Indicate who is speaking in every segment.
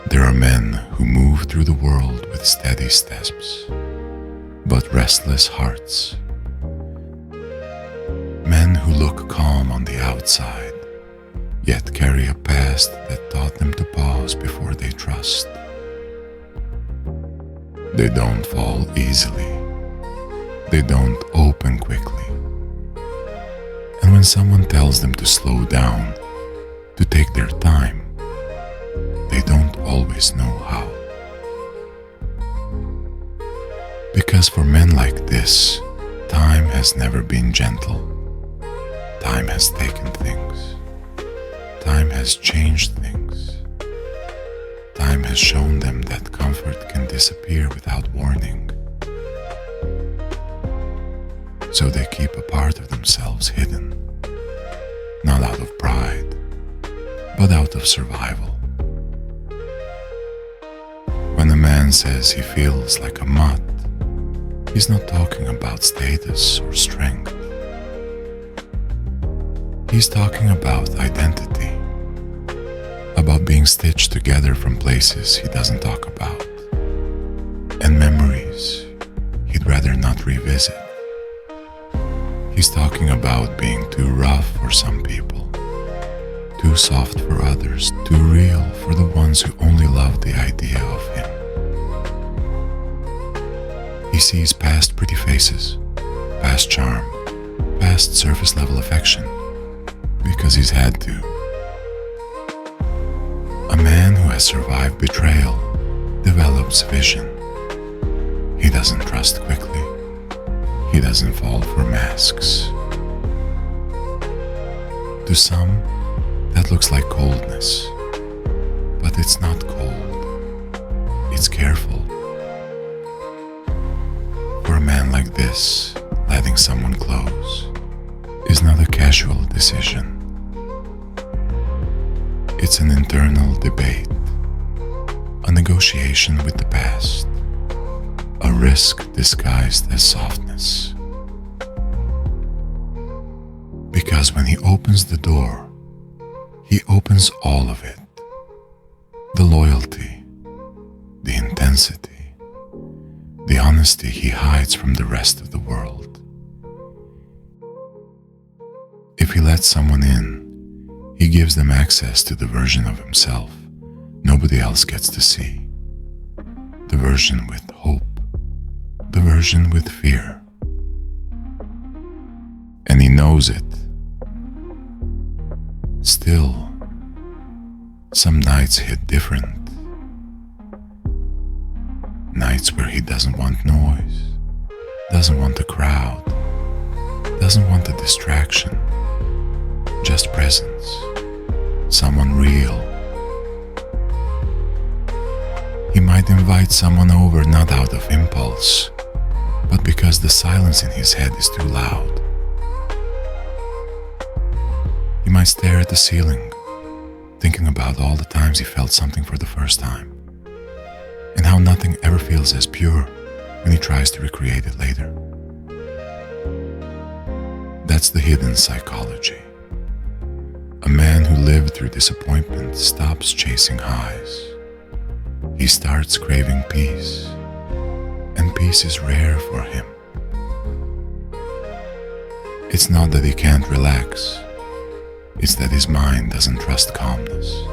Speaker 1: There are men who move through the world with steady steps, but restless hearts. Men who look calm on the outside, yet carry a past that taught them to pause before they trust. They don't fall easily. They don't open quickly. And when someone tells them to slow down, to take their time, they don't always know how. Because for men like this, time has never been gentle. Time has taken things. Time has changed things. Time has shown them that comfort can disappear without warning. So they keep a part of themselves hidden, not out of pride, but out of survival. When a man says he feels like a mutt, he's not talking about status or strength. He's talking about identity, about being stitched together from places he doesn't talk about, and memories he'd rather not revisit. He's talking about being too rough for some people, too soft for others, too real for the ones who only love the idea of him. He sees past pretty faces, past charm, past surface level affection, because he's had to. A man who has survived betrayal develops vision. He doesn't trust quickly. He doesn't fall for masks. To some, that looks like coldness, but it's not cold. It's careful. For a man like this, letting someone close is not a casual decision. It's an internal debate, a negotiation with the past, a risk disguised as softness. Because when he opens the door, he opens all of it. The loyalty, the intensity, the honesty he hides from the rest of the world. If he lets someone in, he gives them access to the version of himself nobody else gets to see. The version with hope, the version with fear. And he knows it. Still, some nights hit different. Nights where he doesn't want noise, doesn't want a crowd, doesn't want a distraction, just presence, someone real. He might invite someone over not out of impulse, but because the silence in his head is too loud. He might stare at the ceiling, thinking about all the times he felt something for the first time, and how nothing ever feels as pure when he tries to recreate it later. That's the hidden psychology. A man who lived through disappointment stops chasing highs. He starts craving peace, and peace is rare for him. It's not that he can't relax, it's that his mind doesn't trust calmness.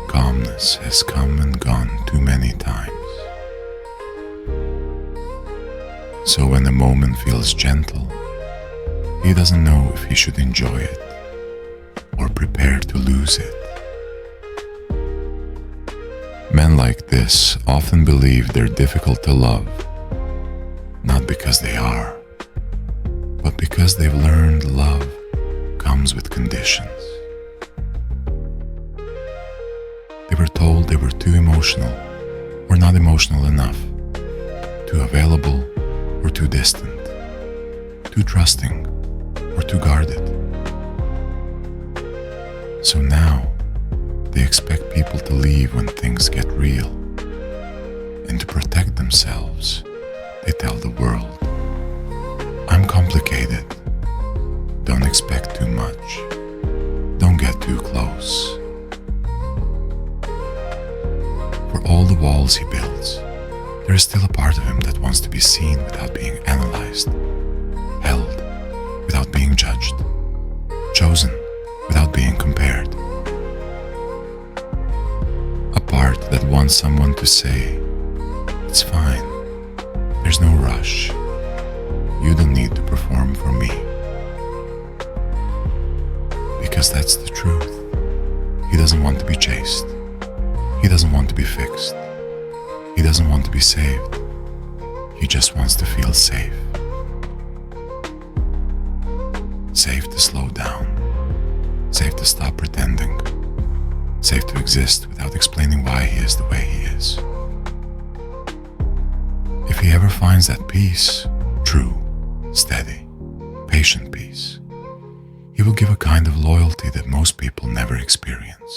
Speaker 1: Calmness has come and gone too many times. So when the moment feels gentle, he doesn't know if he should enjoy it or prepare to lose it. Men like this often believe they're difficult to love, not because they are, but because they've learned love comes with conditions. They were told they were too emotional or not emotional enough, too available or too distant, too trusting or too guarded. So now, they expect people to leave when things get real. And to protect themselves, they tell the world, I'm complicated. Don't expect too much. Don't get too close. walls he builds, there is still a part of him that wants to be seen without being analyzed, held without being judged, chosen without being compared. A part that wants someone to say, "It's fine, there's no rush, you don't need to perform for me." Because that's the truth. He doesn't want to be chased. He doesn't want to be fixed. He doesn't want to be saved. He just wants to feel safe. Safe to slow down. Safe to stop pretending. Safe to exist without explaining why he is the way he is. If he ever finds that peace, true, steady, patient peace, he will give a kind of loyalty that most people never experience.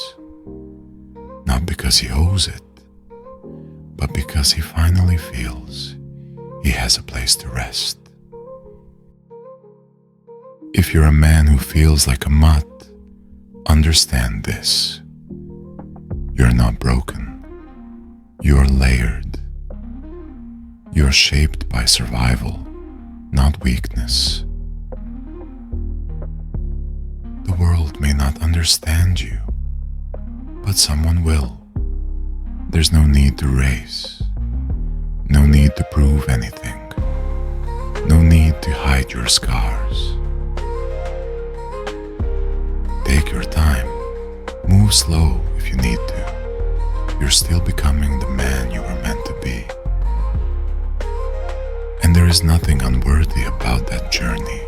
Speaker 1: Not because he owes it, but because he finally feels he has a place to rest. If you're a man who feels like a mutt, understand this. You're not broken. You're layered. You're shaped by survival, not weakness. The world may not understand you, but someone will. There's no need to race, no need to prove anything, no need to hide your scars. Take your time, move slow if you need to. You're still becoming the man you were meant to be. And there is nothing unworthy about that journey.